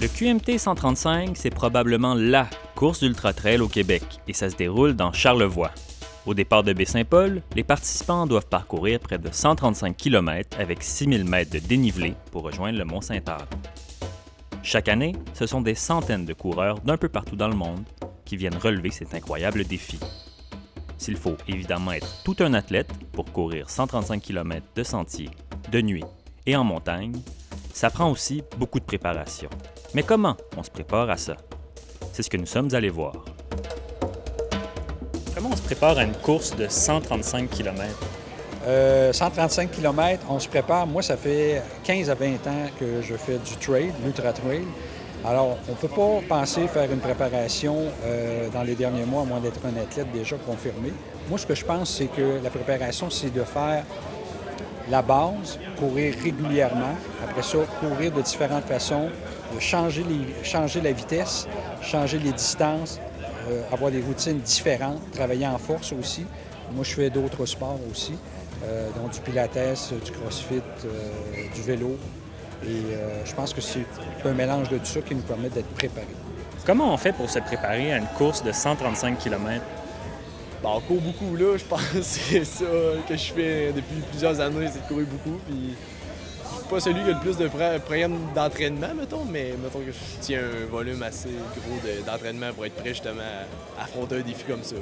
Le QMT 135, c'est probablement LA course d'ultra-trail au Québec et ça se déroule dans Charlevoix. Au départ de Baie-Saint-Paul, les participants doivent parcourir près de 135 km avec 6000 mètres de dénivelé pour rejoindre le Mont-Saint-Anne. Chaque année, ce sont des centaines de coureurs d'un peu partout dans le monde qui viennent relever cet incroyable défi. S'il faut évidemment être tout un athlète pour courir 135 km de sentiers, de nuit et en montagne, ça prend aussi beaucoup de préparation. Mais comment on se prépare à ça? C'est ce que nous sommes allés voir. Comment on se prépare à une course de 135 km? 135 km, on se prépare. Moi, ça fait 15 à 20 ans que je fais du trail, l'ultra-trail. Alors, on ne peut pas penser faire une préparation dans les derniers mois, à moins d'être un athlète déjà confirmé. Moi, ce que je pense, c'est que la préparation, c'est de faire la base, courir régulièrement. Après ça, courir de différentes façons, de changer la vitesse, changer les distances, avoir des routines différentes, travailler en force aussi. Moi, je fais d'autres sports aussi, dont du pilates, du crossfit, du vélo. Et je pense que c'est un mélange de tout ça qui nous permet d'être préparés. Comment on fait pour se préparer à une course de 135 km? On court beaucoup, là. Je pense que c'est ça que je fais depuis plusieurs années, c'est de courir beaucoup. Puis je suis pas celui qui a le plus de programme d'entraînement, mettons, mais mettons que je tiens un volume assez gros d'entraînement pour être prêt justement à affronter un défi comme ça.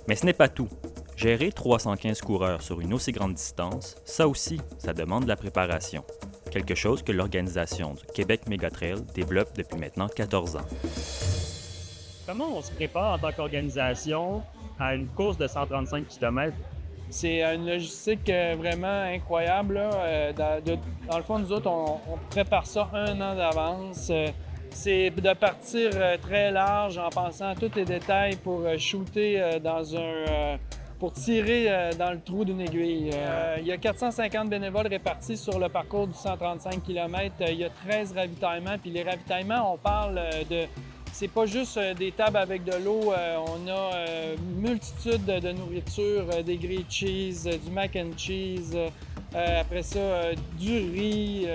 Mais ce n'est pas tout. Gérer 315 coureurs sur une aussi grande distance, ça aussi, ça demande de la préparation. Quelque chose que l'organisation du Québec Mégatrail développe depuis maintenant 14 ans. Comment on se prépare en tant qu'organisation à une course de 135 km? C'est une logistique vraiment incroyable. Dans le fond, nous autres, on prépare ça un an d'avance. C'est de partir très large en pensant à tous les détails pour shooter pour tirer dans le trou d'une aiguille. Il y a 450 bénévoles répartis sur le parcours du 135 km. Il y a 13 ravitaillements. Puis les ravitaillements, on parle de... C'est pas juste des tables avec de l'eau. On a une multitude de nourriture, des grilled cheese, du mac and cheese. Après ça, du riz,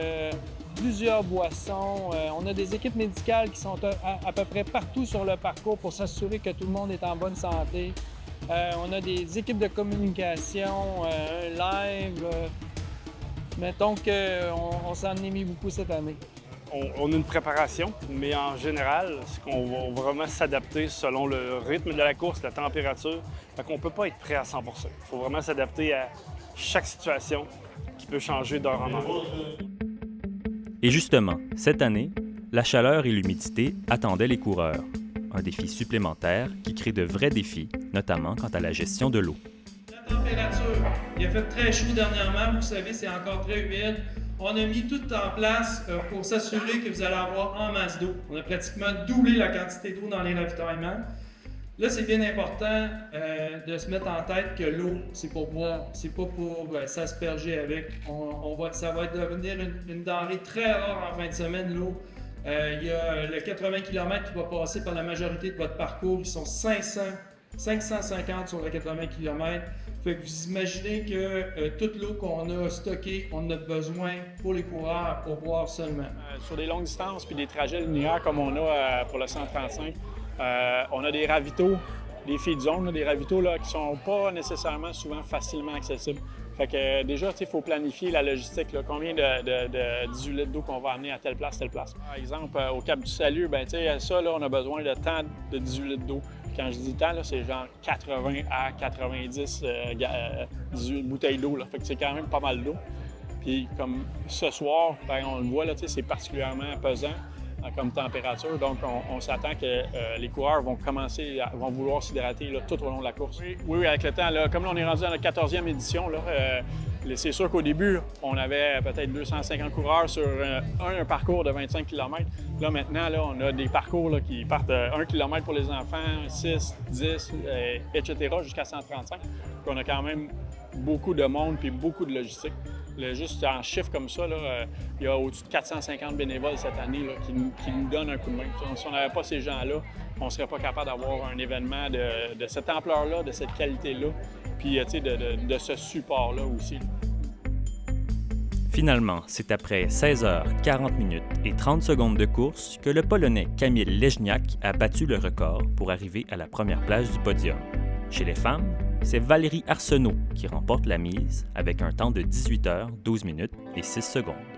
plusieurs boissons. On a des équipes médicales qui sont à peu près partout sur le parcours pour s'assurer que tout le monde est en bonne santé. On a des équipes de communication, un live. Mettons qu'on s'en est mis beaucoup cette année. On a une préparation, mais en général, c'est qu'on va vraiment s'adapter selon le rythme de la course, la température. Fait qu'on ne peut pas être prêt à 100 %. Il faut vraiment s'adapter à chaque situation qui peut changer d'heure en heure. Et justement, cette année, la chaleur et l'humidité attendaient les coureurs. Un défi supplémentaire qui crée de vrais défis, notamment quant à la gestion de l'eau. La température, il a fait très chaud dernièrement, vous savez, c'est encore très humide. On a mis tout en place pour s'assurer que vous allez avoir en masse d'eau. On a pratiquement doublé la quantité d'eau dans les ravitaillements. Là, c'est bien important de se mettre en tête que l'eau, c'est pour boire, c'est pas pour s'asperger avec. Ça va devenir une denrée très rare en fin de semaine, l'eau. Il y a le 80 km qui va passer par la majorité de votre parcours, qui sont 550 sur le 80 km. Fait que vous imaginez que toute l'eau qu'on a stockée, on en a besoin pour les coureurs pour boire seulement. Sur des longues distances puis des trajets linéaires comme on a pour le 135, on a des ravitaux, des feed zones, des ravitaux là, qui ne sont pas nécessairement souvent facilement accessibles. Fait que déjà, il faut planifier la logistique. Là, combien de 18 litres d'eau qu'on va amener à telle place, telle place. Par exemple, au Cap du Salut, ça, là, on a besoin de tant de 18 litres d'eau. Quand je dis tant, là, c'est genre 80 à 90 18 bouteilles d'eau. Là. Fait que c'est quand même pas mal d'eau. Puis comme ce soir, on le voit, là, c'est particulièrement pesant comme température. Donc, on s'attend que les coureurs vont vouloir s'hydrater là, tout au long de la course. Oui, avec le temps, là, comme là, on est rendu dans la 14e édition, là, c'est sûr qu'au début, on avait peut-être 250 coureurs sur un parcours de 25 km. Là, maintenant, là, on a des parcours là, qui partent de 1 km pour les enfants, 6, 10, etc., jusqu'à 135. Puis on a quand même beaucoup de monde puis beaucoup de logistique. Juste en chiffre comme ça, là, il y a au-dessus de 450 bénévoles cette année là, qui nous donnent un coup de main. Si on n'avait pas ces gens-là, on ne serait pas capable d'avoir un événement de cette ampleur-là, de cette qualité-là, puis de ce support-là aussi. Finalement, c'est après 16 h 40 minutes et 30 secondes de course que le Polonais Kamil Leźniak a battu le record pour arriver à la première place du podium. Chez les femmes, c'est Valérie Arsenault qui remporte la mise avec un temps de 18 h 12 minutes et 6 secondes.